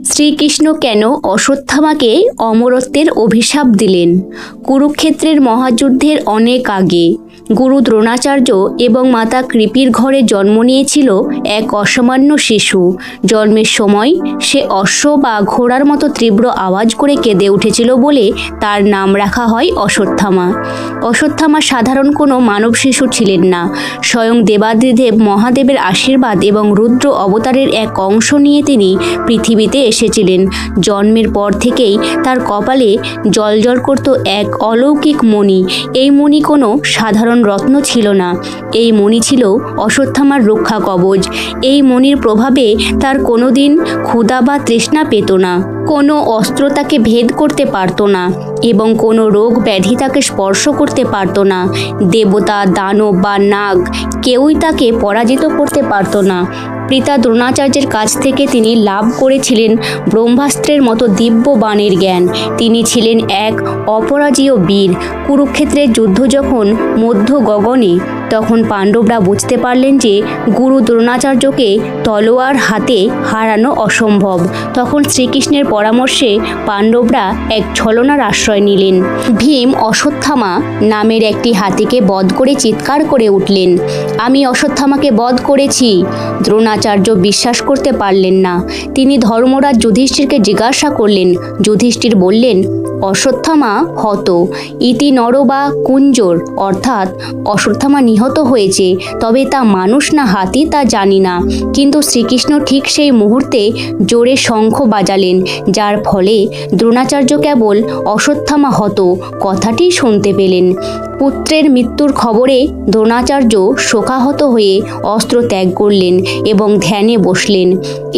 শ্রীকৃষ্ণ কেন অশ্বত্থামাকে অমরত্বের অভিশাপ দিলেন? কুরুক্ষেত্রের মহাযুদ্ধের অনেক আগে গুরু দ্রোণাচার্য এবং মাতা কৃপির ঘরে জন্ম নিয়েছিল এক অসামান্য শিশু। জন্মের সময় সে অশ্ব বা ঘোড়ার মতো তীব্র আওয়াজ করে কেঁদে উঠেছিল বলে তার নাম রাখা হয় অশ্বত্থামা। অশ্বত্থামা সাধারণ কোনো মানব শিশু ছিলেন না। স্বয়ং দেবাদিদেব মহাদেবের আশীর্বাদ এবং রুদ্র অবতারের এক অংশ নিয়ে তিনি পৃথিবীতে এসেছিলেন। জন্মের পর থেকেই তার কপালে জ্বলজ্বল করত এক অলৌকিক মণি। এই মণি কোনো সাধারণ রত্ন ছিল না। এই মণি ছিল অশ্বত্থামার রক্ষা কবচ। এই মণির প্রভাবে তার কোনোদিন ক্ষুধা বা তৃষ্ণা পেত না, কোনো অস্ত্র তাকে ভেদ করতে পারত না এবং কোনো রোগ ব্যাধি তাকে স্পর্শ করতে পারত না। দেবতা, দানব বা নাগ কেউই তাকে পরাজিত করতে পারত না। পিতা দ্রোণাচার্যের কাছ থেকে তিনি লাভ করেছিলেন ব্রহ্মাস্ত্রের মতো দিব্য বাণের জ্ঞান। তিনি ছিলেন এক অপরাজেয় বীর। কুরুক্ষেত্রের যুদ্ধ যখন মধ্য গগনে, তখন পাণ্ডবরা বুঝতে পারলেন যে গুরু দ্রোণাচার্যকে তলোয়ার হাতে হারানো অসম্ভব। তখন শ্রীকৃষ্ণের পরামর্শে পাণ্ডবরা এক ছলনার আশ্রয় নিলেন। ভীম অশ্বত্থামা নামের একটি হাতিকে বধ করে চিৎকার করে উঠলেন, আমি অশ্বত্থামাকে বধ করেছি। দ্রোণাচার্য বিশ্বাস করতে পারলেন না। তিনি ধর্মরাজ যুধিষ্ঠিরকে জিজ্ঞাসা করলেন। যুধিষ্ঠির বললেন, অশ্বত্থামা হত ইতি নর বা কুঞ্জর, অর্থাৎ অশ্বত্থামা নিহত হয়েছে, তবে তা মানুষ না হাতি তা জানি না। কিন্তু শ্রীকৃষ্ণ ঠিক সেই মুহূর্তে জোরে শঙ্খ বাজালেন, যার ফলে দ্রোণাচার্য কেবল অশ্বত্থামা হত কথাটি শুনতে পেলেন। পুত্রের মৃত্যুর খবরে দ্রোণাচার্য শোকাহত হয়ে অস্ত্র ত্যাগ করলেন এবং ধ্যানে বসলেন।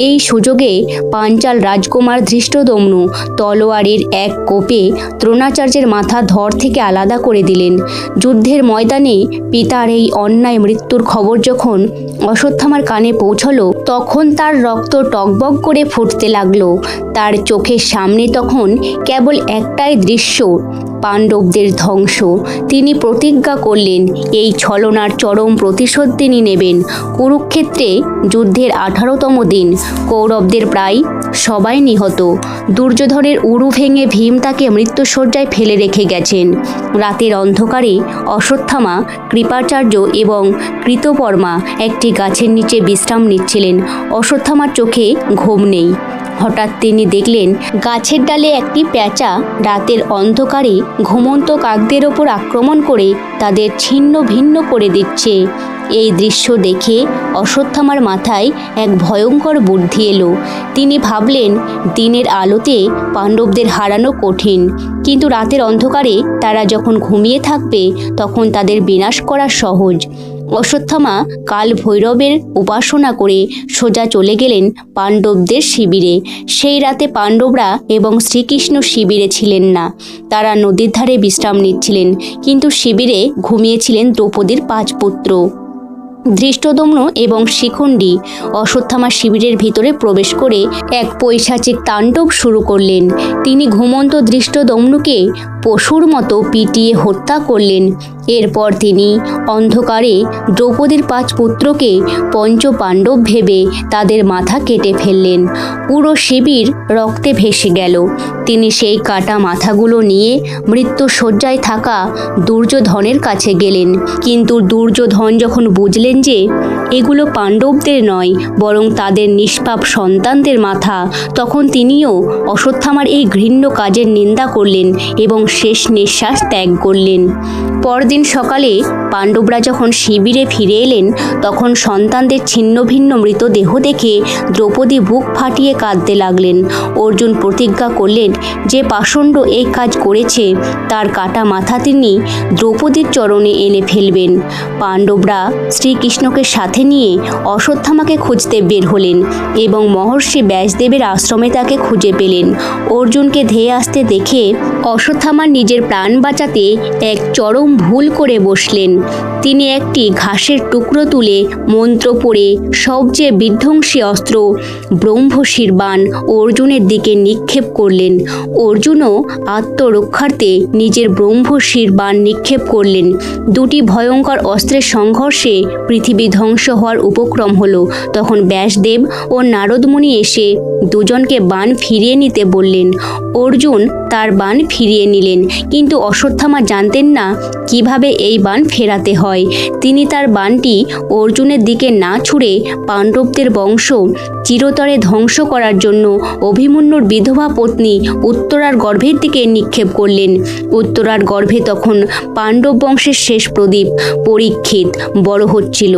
এই সুযোগে পাঞ্চাল রাজকুমার ধৃষ্টদ্যম্নু তলোয়ারের এক কোপে দ্রোণাচার্যের মাথা ধড় থেকে আলাদা করে দিলেন। যুদ্ধের ময়দানে পিতার এই অন্যায় মৃত্যুর খবর যখন অশ্বত্থামার কানে পৌঁছল, তখন তার রক্ত টকবক করে ফুটতে লাগলো। তার চোখের সামনে তখন কেবল একটাই দৃশ্য, পাণ্ডবদের ধ্বংস। তিনি প্রতিজ্ঞা করলেন এই ছলনার চরম প্রতিশোধ তিনি নেবেন। কুরুক্ষেত্রে যুদ্ধের 18তম দিন। কৌরবদের প্রায় সবাই নিহত। দুর্যোধনের উরু ভেঙে ভীম তাকে মৃত্যুশয্যায় ফেলে রেখে গেছেন। রাতের অন্ধকারে অশ্বত্থামা, কৃপাচার্য এবং কৃতকর্মা একটি গাছের নিচে বিশ্রাম নিচ্ছিলেন। অশ্বত্থামার চোখে ঘুম নেই। হঠাৎ তিনি দেখলেন গাছের ডালে একটি পেঁচা রাতের অন্ধকারে ঘুমন্ত কাকদের ওপর আক্রমণ করে তাদের ছিন্ন ভিন্ন করে দিচ্ছে। এই দৃশ্য দেখে অশ্বত্থামার মাথায় এক ভয়ঙ্কর বুদ্ধি এলো। তিনি ভাবলেন, দিনের আলোতে পাণ্ডবদের হারানো কঠিন, কিন্তু রাতের অন্ধকারে তারা যখন ঘুমিয়ে থাকবে তখন তাদের বিনাশ করা সহজ। অশ্বত্থামা কাল ভৈরবের উপাসনা করে সোজা চলে গেলেন পাণ্ডবদের শিবিরে। সেই রাতে পাণ্ডবরা এবং শ্রীকৃষ্ণ শিবিরে ছিলেন না। তারা নদীর ধারে বিশ্রাম নিচ্ছিলেন, কিন্তু শিবিরে ঘুমিয়েছিলেন দ্রৌপদীর 5 পুত্র। ধৃষ্টদ্যম্ন এবং শিখণ্ডী অশ্বত্থামা শিবিরের ভিতরে প্রবেশ করে এক পৈশাচিক তাণ্ডব শুরু করলেন। তিনি ঘুমন্ত ধৃষ্টদ্যম্নকে পশুর মতো পিটিয়ে হত্যা করলেন। এরপর তিনি অন্ধকারে দ্রৌপদীর 5 পুত্রকে পঞ্চপাণ্ডব ভেবে তাদের মাথা কেটে ফেললেন। পুরো শিবির রক্তে ভেসে গেল। তিনি সেই কাটা মাথাগুলো নিয়ে মৃত্যুশয্যায় থাকা দুর্যোধনের কাছে গেলেন। কিন্তু দুর্যোধন যখন বুঝলেন যে এগুলো পাণ্ডবদের নয়, বরং তাদের নিষ্পাপ সন্তানদের মাথা, তখন তিনিও অশ্বত্থামার এই ঘৃণ্য কাজের নিন্দা করলেন এবং শেষ নিঃশ্বাস ত্যাগ করলেন। পরদিন সকালে পাণ্ডবরা যখন শিবিরে ফিরে এলেন, তখন সন্তানদের ছিন্ন ভিন্ন মৃতদেহ দেখে দ্রৌপদী বুক ফাটিয়ে কাঁদতে লাগলেন। অর্জুন প্রতিজ্ঞা করলেন যে পাষণ্ড এই কাজ করেছে তার কাটা মাথা তিনি দ্রৌপদীর চরণে এনে ফেলবেন। পাণ্ডবরা শ্রীকৃষ্ণকে সাথে নিয়ে অশ্বত্থামাকে খুঁজতে বের হলেন এবং মহর্ষি ব্যাসদেবের আশ্রমে তাকে খুঁজে পেলেন। অর্জুনকে ধেয়ে আসতে দেখে অশ্বত্থামা নিজের প্রাণ বাঁচাতে এক চরম ভুল করে বসলেন। তিনি একটি ঘাসের টুকরো তুলে মন্ত্র পড়ে সবচেয়ে বিধ্বংসী অস্ত্র ব্রহ্মশির বাণ অর্জুনের দিকে নিক্ষেপ করলেন। অর্জুনও আত্মরক্ষার্থে নিজের ব্রহ্মশির বাণ নিক্ষেপ করলেন। দুটি ভয়ঙ্কর অস্ত্রের সংঘর্ষে পৃথিবী ধ্বংস হওয়ার উপক্রম হলো। তখন ব্যাসদেব ও নারদমুনি এসে দুজনকে বাণ ফিরিয়ে নিতে বললেন। অর্জুন তার বাণ ফিরিয়ে নিলেন, কিন্তু অশ্বত্থামা জানতেন না কিভাবে এই বাণ ফেরাতে হয়। তিনি তার বাণটি অর্জুনের দিকে না ছুড়ে পাণ্ডবদের বংশ চিরতরে ধ্বংস করার জন্য অভিমন্যুর বিধবা পত্নী উত্তরার গর্ভের দিকে নিক্ষেপ করলেন। উত্তরার গর্ভে তখন পাণ্ডব বংশের শেষ প্রদীপ পরীক্ষিত বড় হচ্ছিল।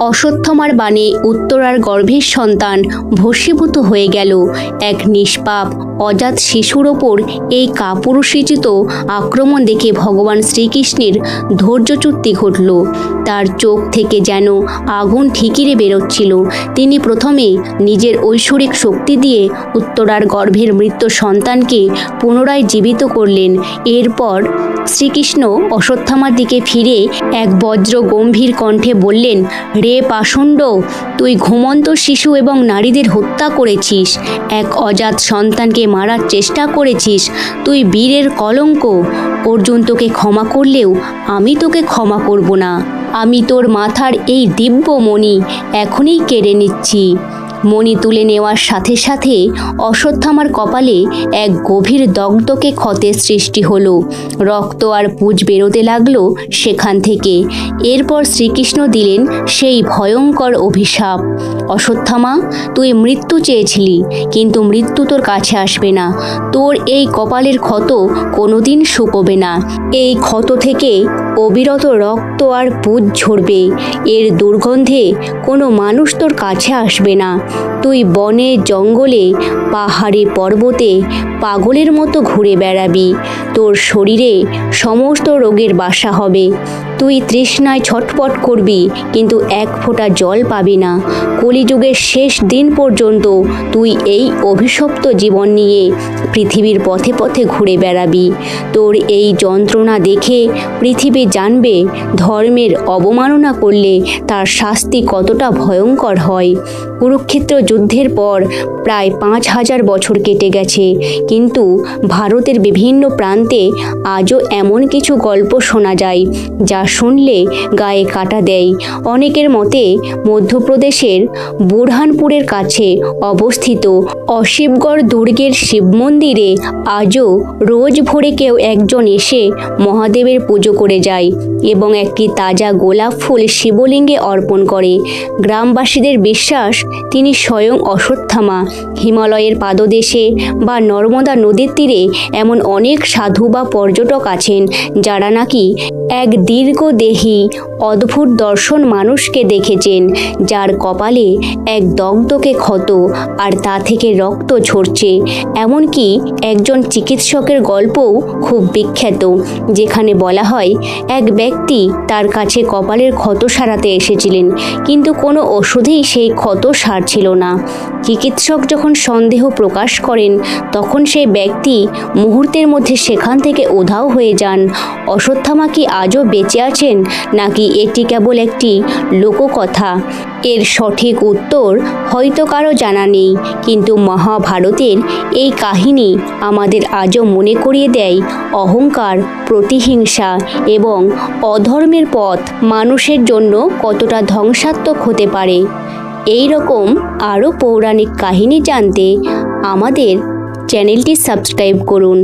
অশ্বত্থামার বাণে উত্তরার গর্ভের সন্তান ভস্মীভূত হয়ে গেল। এক নিষ্পাপ অজাত শিশুর ওপর এই কাপুরুষোচিত আক্রমণ দেখে ভগবান শ্রীকৃষ্ণের ধৈর্যচ্যুতি ঘটল। তার চোখ থেকে যেন আগুন ঠিকিরে বেরোচ্ছিল। তিনি প্রথমে নিজের ঐশ্বরিক শক্তি দিয়ে উত্তরার গর্ভের মৃত সন্তানকে পুনরায় জীবিত করলেন। এরপর শ্রীকৃষ্ণ অশ্বত্থামার দিকে ফিরে এক বজ্র গম্ভীর কণ্ঠে বললেন, রে পাষণ্ড, তুই ঘুমন্ত শিশু এবং নারীদের হত্যা করেছিস, এক অজাত সন্তানকে মারার চেষ্টা করেছিস, তুই বীরের কলঙ্ক। অর্জুন তোকে ক্ষমা করলেও আমি তোকে ক্ষমা করব না। আমি তোর মাথার এই দিব্য মণি এখনই কেড়ে নিচ্ছি। মণি তুলে নেওয়ার সাথে সাথে অশ্বত্থামার কপালে এক গভীর দগ্ধকে ক্ষতের সৃষ্টি হলো। রক্ত আর পুঁজ বেরোতে লাগলো সেখান থেকে। এরপর শ্রীকৃষ্ণ দিলেন সেই ভয়ঙ্কর অভিশাপ। অশ্বত্থামা, তুই মৃত্যু চেয়েছিলি, কিন্তু মৃত্যু তোর কাছে আসবে না। তোর এই কপালের ক্ষত কোনোদিন শুকোবে না। এই ক্ষত থেকে অবিরত রক্ত আর পুঁজ ঝরবে। এর দুর্গন্ধে কোনো মানুষ তোর কাছে আসবে না। তুই বনে জঙ্গলে পাহাড়ে পর্বতে পাগলের মতো ঘুরে বেড়াবি। তোর শরীরে সমস্ত রোগের বাসা হবে। তুই তৃষ্ণায় ছটপট করবি, কিন্তু এক ফোঁটা জল পাবি না। কলিযুগের শেষ দিন পর্যন্ত তুই এই অভিশপ্ত জীবন নিয়ে পৃথিবীর পথে পথে ঘুরে বেড়াবি। তোর এই যন্ত্রণা দেখে পৃথিবী জানবে ধর্মের অবমাননা করলে তার শাস্তি কতটা ভয়ঙ্কর হয়। কুরুক্ষেত্র যুদ্ধের পর প্রায় 5000 বছর কেটে গেছে, কিন্তু ভারতের বিভিন্ন প্রান্তে আজও এমন কিছু গল্প শোনা যায় যা শুনলে গায়ে কাঁটা দেয়। অনেকের মতে মধ্যপ্রদেশের বুরহানপুরের কাছে অবস্থিত অশিবগড় দুর্গের শিব মন্দিরে আজও রোজ ভোরে কেউ একজন এসে মহাদেবের পুজো করে যায় এবং একটি তাজা গোলাপ ফুল শিবলিঙ্গে অর্পণ করে। গ্রামবাসীদের বিশ্বাস তিনি স্বয়ং অশ্বত্থামা। হিমালয়ের পাদদেশে বা নর্মদা নদীর তীরে এমন অনেক সাধু বা পর্যটক আছেন যারা নাকি এক দীর্ঘদেহী অদ্ভুত দর্শন মানুষকে দেখেছেন, যার কপালে এক দগ্ধকে ক্ষত আর তা থেকে রক্ত ঝরছে। এমনকি একজন চিকিৎসকের গল্পও খুব বিখ্যাত, যেখানে বলা হয় এক ব্যক্তি তার কাছে কপালের ক্ষত সারাতে এসেছিলেন, কিন্তু কোনো ওষুধেই সেই ক্ষত সারছিল না। চিকিৎসক যখন সন্দেহ প্রকাশ করেন, তখন সেই ব্যক্তি মুহূর্তের মধ্যে সেখান থেকে উধাও হয়ে যান। অশ্বত্থামা কি আজও বেঁচে আছেন, নাকি এটি কেবল একটি লোককথা? এর সঠিক উত্তর হয়তো কারো জানা নেই, কিন্তু মহাভারতের এই কাহিনী আমাদের আজও মনে করিয়ে দেয় অহংকার, প্রতিহিংসা এবং অধর্মের পথ মানুষের জন্য কতটা ধ্বংসাত্মক হতে পারে। এই রকম আরও পৌরাণিক কাহিনী জানতে আমাদের চ্যানেলটি সাবস্ক্রাইব করুন।